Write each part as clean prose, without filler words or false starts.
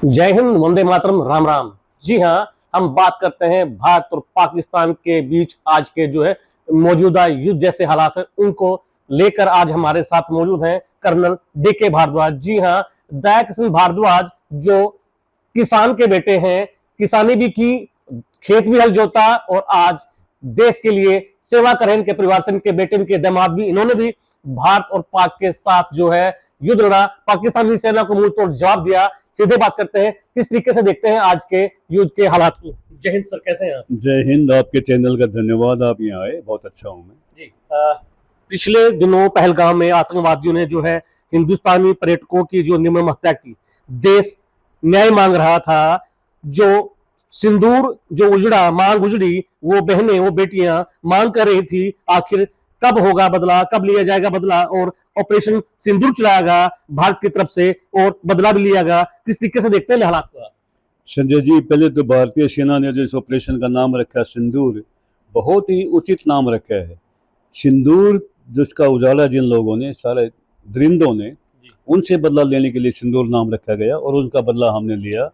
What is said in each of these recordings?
जय हिंद, वंदे मातरम, राम राम। जी हाँ, हम बात करते हैं भारत और पाकिस्तान के बीच आज के जो है मौजूदा युद्ध जैसे हालात हैं उनको लेकर आज हमारे साथ मौजूद हैं कर्नल DK भारद्वाज। जी हाँ, दया किशन भारद्वाज जो किसान के बेटे हैं, किसानी भी की, खेत भी हल जोता और आज देश के लिए सेवा करें। इनके परिवार से इनके बेटे, इनके दामाद भी, इन्होंने भी भारत और पाक के साथ जो है युद्ध लड़ा, पाकिस्तानी सेना को मुंह तोड़ जवाब दिया। सीधे बात करते हैं, किस तरीके से देखते हैं आज के युद्ध के हालात को। जय हिंद सर, कैसे हैं आप? जय हिंद, आपके चैनल का धन्यवाद, आप यहाँ आए, बहुत अच्छा हूँ मैं जी। पिछले दिनों पहलगाम में आतंकवादियों ने जो है हिंदुस्तानी पर्यटकों की जो निर्मम हत्या की, देश न्याय मांग रहा था। जो सिंदूर जो उजड़ा, मांग उजड़ी, वो बहनें, वो बेटियां मांग कर रही थी आखिर कब होगा बदला, कब लिया जाएगा बदला, और ऑपरेशन सिंदूर चलाया गया भारत की तरफ से और बदला भी लिया गया। किस तरीके से देखते हैं हालात को? संजय जी, पहले तो भारतीय सेना ने जो इस ऑपरेशन का नाम रखा सिंदूर, बहुत ही उचित नाम रखा है। सिंदूर जिसका उजाला जिन लोगों ने, सारे दरिंदों ने, उनसे बदला लेने के लिए सिंदूर नाम रखा गया और उनका बदला हमने लिया।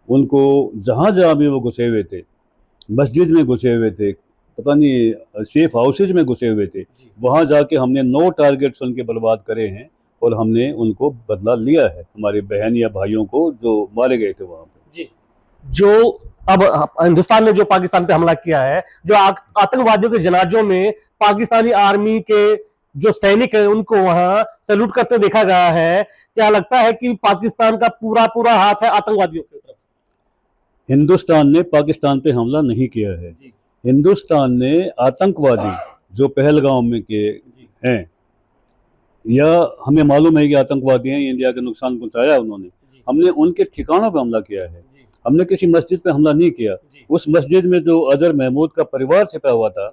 उनको जहाँ जहाँ भी वो घुसे हुए थे, मस्जिद में घुसे हुए थे, पता नहीं सेफ हाउसेज में घुसे हुए थे, वहाँ जाके हमने 9 टारगेट्स उनके बर्बाद करे हैं और हमने उनको बदला लिया है, हमारे बहन या भाइयों को जो मारे गए थे वहाँ पे। जी। जो अब हिंदुस्तान ने जो पाकिस्तान पे हमला किया है, जो आतंकवादियों के जनाजों में पाकिस्तानी आर्मी के जो सैनिक हैं उनको वहां सैल्यूट करते देखा गया है। क्या लगता है कि पाकिस्तान का पूरा पूरा हाथ है आतंकवादियों की तरफ? हिंदुस्तान ने पाकिस्तान पे हमला नहीं किया है। हिंदुस्तान ने आतंकवादी जो पहलगाम में के हैं, या हमें मालूम है कि आतंकवादी हैं, इंडिया का नुकसान पहुंचाया उन्होंने, हमने उनके ठिकानों पे हमला किया है। हमने किसी मस्जिद पे हमला नहीं किया। उस मस्जिद में जो अजहर महमूद का परिवार छिपा हुआ था,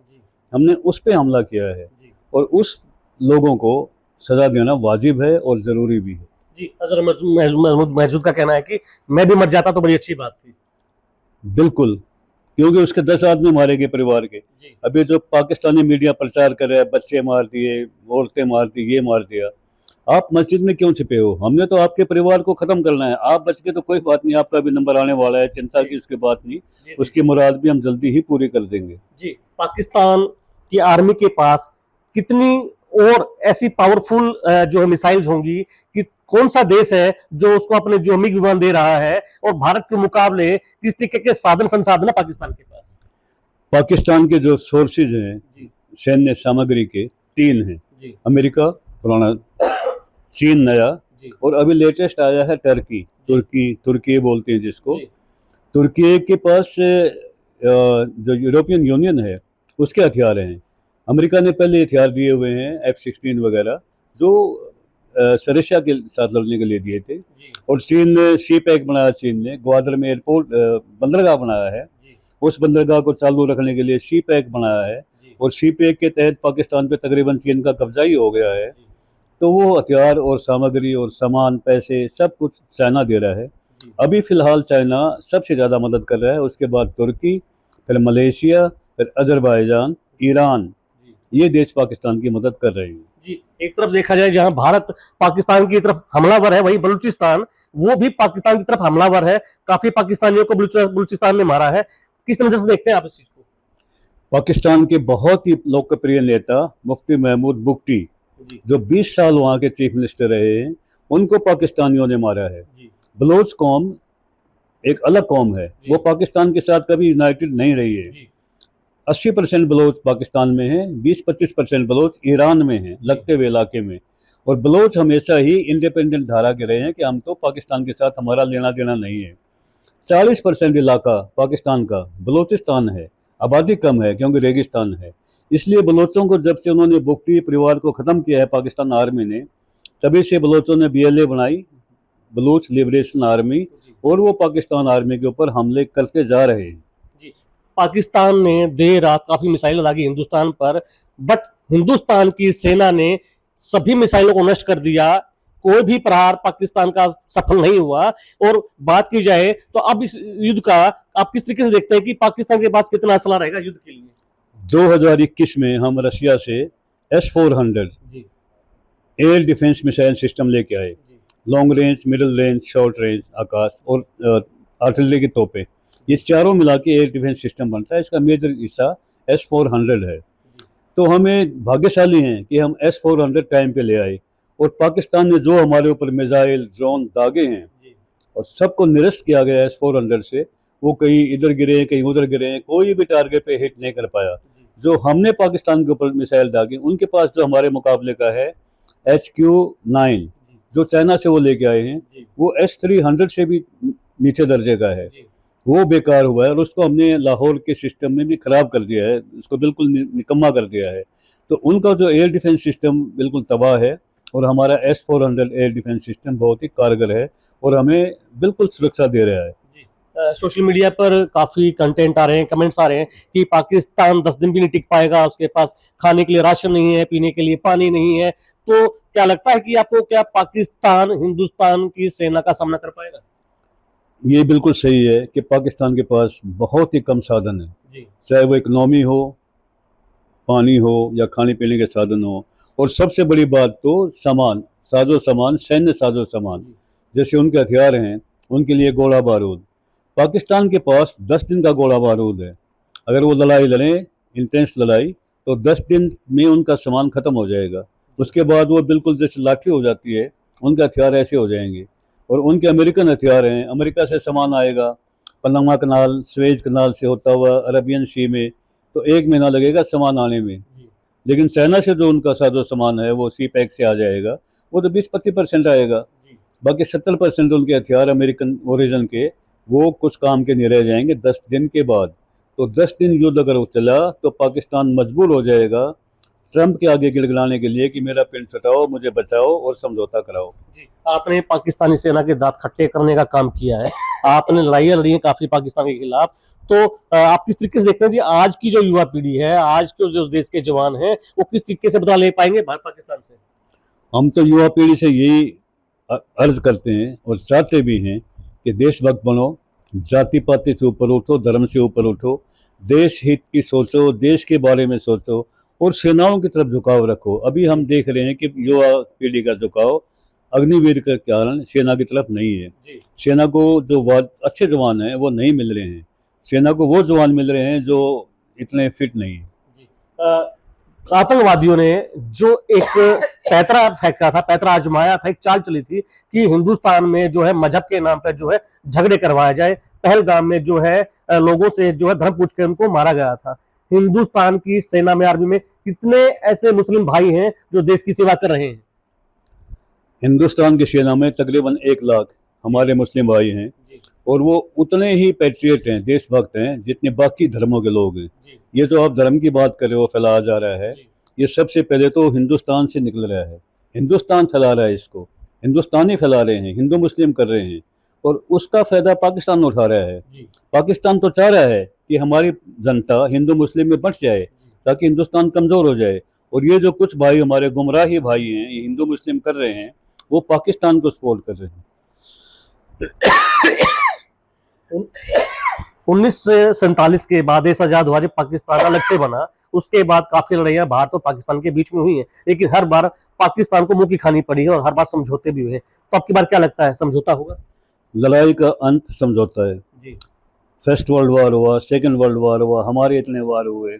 हमने उस पे हमला किया है और उस लोगों को सजा देना वाजिब है और जरूरी भी है। जी, अजहर महमूद का कहना है कि मैं भी मर जाता तो बड़ी अच्छी बात थी। बिल्कुल, क्योंकि उसके 10 आदमी मारे गए परिवार के। अभी जो पाकिस्तानी मीडिया प्रचार कर रहा है, बच्चे मार दिए, औरतें मार दी, ये मार दिया, आप मस्जिद में क्यों छिपे हो? हमने तो आपके परिवार को खत्म करना है। आप बच के तो कोई बात नहीं, आपका भी नंबर आने वाला है, चिंता की उसकी बात नहीं, उसकी मुराद भी हम जल्दी ही पूरी कर देंगे। जी, पाकिस्तान की आर्मी के पास कितनी और ऐसी पावरफुल जो है मिसाइल्स होंगी कि कौन सा देश है जो उसको अपने जोमिक विमान दे रहा है, और भारत के मुकाबले किस तरीके के साधन संसाधन है पाकिस्तान के पास? पाकिस्तान के जो सोर्सेज हैं सैन्य सामग्री के, 3 हैं। अमेरिका पुराना, चीन नया, और अभी लेटेस्ट आया है तुर्की बोलते हैं जिसको। तुर्की के पास जो यूरोपियन यूनियन है उसके हथियार हैं। अमेरिका ने पहले हथियार दिए हुए हैं F-16 वगैरह, जो सरिशा के साथ लड़ने के लिए दिए थे। और चीन ने सी पैक बनाया, चीन ने ग्वादर में एयरपोर्ट बंदरगाह बनाया है, उस बंदरगाह को चालू रखने के लिए सी पैक बनाया है, और सी पैक के तहत पाकिस्तान पे तकरीबन चीन का कब्जा ही हो गया है। तो वो हथियार और सामग्री और सामान, पैसे, सब कुछ चाइना दे रहा है। अभी फिलहाल चाइना सबसे ज़्यादा मदद कर रहा है, उसके बाद तुर्की, फिर मलेशिया, फिर अजरबैजान, ईरान, ये देश पाकिस्तान की मदद कर रहे हैं। जी, एक तरफ देखा जाए जहां भारत पाकिस्तान की तरफ हमलावर है, वहीं बलूचिस्तान वो भी पाकिस्तान की तरफ हमलावर है। काफी पाकिस्तानियों को बलूचिस्तान ने मारा है। किस नजर से देखते हैं आप इस चीज को? पाकिस्तान के बहुत ही लोकप्रिय नेता मुफ्ती महमूद बुगटी, जो 20 साल वहाँ के चीफ मिनिस्टर रहे हैं, उनको पाकिस्तानियों ने मारा है। बलोच कौम एक अलग कौम है, वो पाकिस्तान के साथ कभी यूनाइटेड नहीं रही है। 80% बलोच पाकिस्तान में है, 20-25% बलोच ईरान में है, लगते हुए इलाके में। और बलोच हमेशा ही इंडिपेंडेंट धारा के रहे हैं कि हम तो पाकिस्तान के साथ हमारा लेना देना नहीं है। 40% इलाका पाकिस्तान का बलोचिस्तान है, आबादी कम है क्योंकि रेगिस्तान है। इसलिए बलोचों को जब से उन्होंने बुगटी परिवार को ख़त्म किया है पाकिस्तान आर्मी ने, तभी से बलोचों ने BLA बनाई, बलूच लिबरेशन आर्मी, और वो पाकिस्तान आर्मी के ऊपर हमले करते जा रहे हैं। जी, पाकिस्तान ने देर रात काफी मिसाइल दागी हिंदुस्तान पर, बट हिंदुस्तान की सेना ने सभी मिसाइलों को नष्ट कर दिया। कोई भी प्रहार पाकिस्तान का सफल नहीं हुआ। और बात की जाए तो अब इस युद्ध का आप किस तरीके से देखते हैं कि पाकिस्तान के पास कितना असला रहेगा युद्ध के लिए? 2021 में हम रशिया से S-400 air defence missile system लेके आए। Long range, middle range, short range Akash और आर्टिलरी की तोपें, ये चारों मिला के एयर डिफेंस सिस्टम बनता है। इसका मेजर हिस्सा S-400 है। तो हमें भाग्यशाली हैं कि हम S-400 टाइम पे ले आए, और पाकिस्तान ने जो हमारे ऊपर मिसाइल, ड्रोन दागे हैं और सबको निरस्त किया गया S-400 से, वो कहीं इधर गिरे कहीं उधर गिरे, कोई भी टारगेट पे हिट नहीं कर पाया। जो हमने पाकिस्तान के ऊपर मिसाइल दागे, उनके पास जो हमारे मुकाबले का है HQ-9 जो चाइना से वो लेके आए हैं, वो S-300 से भी नीचे दर्जे का है, वो बेकार हुआ है और उसको हमने लाहौर के सिस्टम में भी ख़राब कर दिया है, उसको बिल्कुल निकम्मा कर दिया है। तो उनका जो एयर डिफेंस सिस्टम बिल्कुल तबाह है, और हमारा S-400 एयर डिफेंस सिस्टम बहुत ही कारगर है और हमें बिल्कुल सुरक्षा दे रहा है। सोशल मीडिया पर काफी कंटेंट आ रहे हैं, कमेंट्स आ रहे हैं कि पाकिस्तान 10 दिन भी नहीं टिक पाएगा, उसके पास खाने के लिए राशन नहीं है, पीने के लिए पानी नहीं है। तो क्या लगता है कि आपको, क्या पाकिस्तान हिंदुस्तान की सेना का सामना कर पाएगा? ये बिल्कुल सही है कि पाकिस्तान के पास बहुत ही कम साधन है, चाहे वो इकोनॉमी हो, पानी हो या खाने पीने के साधन हो, और सबसे बड़ी बात तो सामान, साजो सामान, सैन्य साजो सामान, जैसे उनके हथियार हैं, उनके लिए गोला बारूद। पाकिस्तान के पास 10 दिन का गोला बारूद है। अगर वो लड़ाई लड़ें, इंटेंस लड़ाई, तो 10 दिन में उनका सामान ख़त्म हो जाएगा। उसके बाद वो बिल्कुल जैसे लाठी हो जाती है, उनके हथियार ऐसे हो जाएंगे। और उनके अमेरिकन हथियार हैं, अमेरिका से सामान आएगा, पनामा कनाल, स्वेज कनाल से होता हुआ अरबियन सी में, तो 1 महीना लगेगा सामान आने में। लेकिन चाइना से जो उनका साजो सामान है वो सी पैक से आ जाएगा, वो तो 20-25% आएगा। बाकी 70% उनके हथियार अमेरिकन ओरिजिन के, वो कुछ काम के नहीं रह जाएंगे 10 दिन के बाद। तो 10 दिन युद्ध अगर चला तो पाकिस्तान मजबूर हो जाएगा ट्रंप के आगे गिड़गिड़ाने के लिए कि मेरा पिंड छुटाओ, मुझे बचाओ और समझौता कराओ। आपने पाकिस्तानी सेना के दांत खट्टे करने का काम किया है, आपने लड़ाइयाँ लड़ी हैं काफी पाकिस्तान के खिलाफ। तो आप किस तरीके से देखते हैं जी, आज की जो युवा पीढ़ी है, आज के जो देश के जवान हैं, वो किस तरीके से बदला ले पाएंगे भारत पाकिस्तान से? हम तो युवा पीढ़ी से यही अर्ज करते हैं और चाहते भी हैं कि देशभक्त बनो, जाति पाति से ऊपर उठो, धर्म से ऊपर उठो, देश हित की सोचो, देश के बारे में सोचो और सेनाओं की तरफ झुकाव रखो। अभी हम देख रहे हैं कि युवा पीढ़ी का झुकाव अग्निवीर के कारण सेना की तरफ नहीं है। सेना को जो अच्छे जवान हैं वो नहीं मिल रहे हैं, सेना को वो जवान मिल रहे हैं जो इतने फिट नहीं है। आतंकवादियों ने जो एक पैतरा फेंका था, पैतरा आजमाया था, एक चाल चली थी कि हिंदुस्तान में जो है मजहब के नाम पर जो है झगड़े करवाए जाए। पहलगाम में जो है लोगों से जो है धर्म पूछ के उनको मारा गया था। हिंदुस्तान की सेना में, आर्मी में कितने ऐसे मुस्लिम भाई हैं जो देश की सेवा कर रहे हैं? हिंदुस्तान की सेना में तकरीबन 1 लाख हमारे मुस्लिम भाई हैं, और वो उतने ही पैट्रियट हैं, देशभक्त हैं, जितने बाकी धर्मों के लोग हैं। ये जो आप धर्म की बात कर रहे हो, फैलाया जा रहा है, ये सबसे पहले तो हिंदुस्तान से निकल रहा है। हिंदुस्तान फैला रहा है इसको, हिंदुस्तानी फैला रहे हैं, हिंदू मुस्लिम कर रहे हैं, और उसका फायदा पाकिस्तान उठा रहा है। पाकिस्तान तो चाह रहा है कि हमारी जनता हिंदू मुस्लिम में बंट जाए ताकि हिंदुस्तान कमज़ोर हो जाए। और ये जो कुछ भाई हमारे गुमराही भाई हैं, ये हिंदू मुस्लिम कर रहे हैं, वो पाकिस्तान को सपोर्ट कर रहे हैं। 1947 के बाद देश आजाद हुआ, जब पाकिस्तान अलग से बना, उसके बाद काफी लड़ाइयां भारत और पाकिस्तान के बीच में हुई हैं, लेकिन हर बार पाकिस्तान को मुंह की खानी पड़ी है और हर बार समझौते भी हुए हैं। तो आपकी बार क्या लगता है, समझौता होगा? लड़ाई का अंत समझौता है। फर्स्ट वर्ल्ड वार हुआ, सेकंड वर्ल्ड वार हुआ, हमारे इतने वार हुए,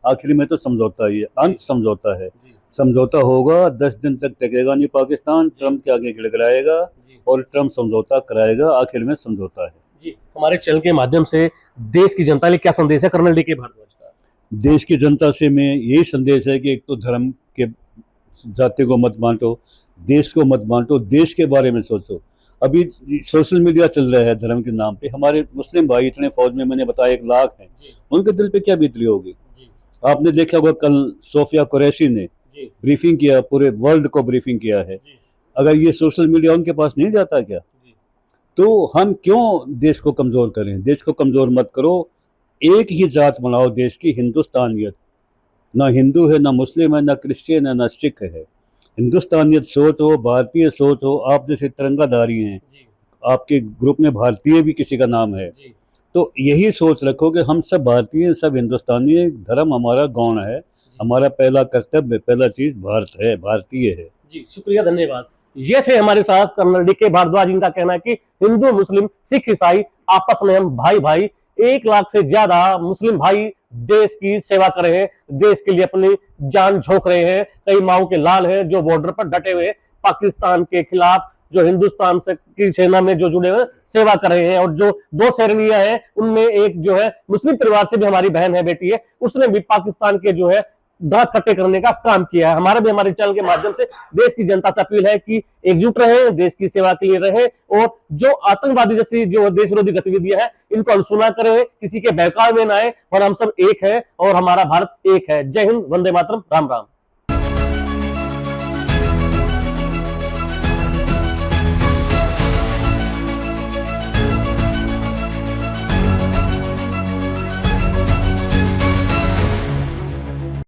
आखिर में तो समझौता ही है, अंत समझौता है। समझौता होगा, 10 दिन तक टिकेगा नहीं पाकिस्तान, ट्रंप के आगे गिड़गिड़ाएगा और ट्रंप समझौता कराएगा, आखिर में समझौता है। जी, हमारे चैनल के माध्यम से देश की जनता के लिए क्या संदेश है कर्नल डी.के. भारद्वाज का? देश की जनता से मैं यही संदेश है कि एक तो धर्म के जाति को मत बांटो, देश को मत बांटो, देश के बारे में सोचो। अभी सोशल मीडिया चल रहा है धर्म के नाम पे, हमारे मुस्लिम भाई इतने फौज में, मैंने बताया 1 लाख हैं, उनके दिल पे क्या बीत रही होगी। आपने देखा होगा कल सोफिया कुरैशी ने ब्रीफिंग किया, पूरे वर्ल्ड को ब्रीफिंग किया है। अगर ये सोशल मीडिया उनके पास नहीं जाता क्या, तो हम क्यों देश को कमज़ोर करें? देश को कमज़ोर मत करो, एक ही जात बनाओ देश की, हिंदुस्तानियत। ना हिंदू है, ना मुस्लिम है, ना क्रिश्चियन है, ना सिख है। हिंदुस्तानियत सोच हो, भारतीय सोच हो। आप जैसे तिरंगाधारी हैं, आपके ग्रुप में भारतीय भी किसी का नाम है, तो यही सोच रखो कि हम सब भारतीय, सब हिंदुस्तानी। धर्म हमारा गौण है, हमारा पहला कर्तव्य, पहला चीज़ भारत है, भारतीय है। जी, शुक्रिया, धन्यवाद। ये थे हमारे साथ कर्नल डीके भारद्वाज। इनका कहना है कि हिंदू मुस्लिम सिख ईसाई आपस में हम भाई भाई, 1 लाख से ज्यादा मुस्लिम भाई देश की सेवा कर रहे हैं, देश के लिए अपनी जान झोंक रहे हैं। कई माओ के लाल हैं जो बॉर्डर पर डटे हुए पाकिस्तान के खिलाफ, जो हिंदुस्तान से की सेना में जो जुड़े हुए सेवा कर रहे हैं। और जो 2 सैनिक हैं उनमें एक जो है मुस्लिम परिवार से भी हमारी बहन है, बेटी है, उसने भी पाकिस्तान के जो है दांत खट्टे करने का काम किया है। हमारे भी हमारे चैनल के माध्यम से देश की जनता से अपील है कि एकजुट रहे, देश की सेवा के लिए रहे, और जो आतंकवादी जैसी जो देश विरोधी गतिविधियां हैं इनको अनसुना करें, किसी के बहकावे में ना आए, और हम सब एक है और हमारा भारत एक है। जय हिंद, वंदे मातरम, राम राम।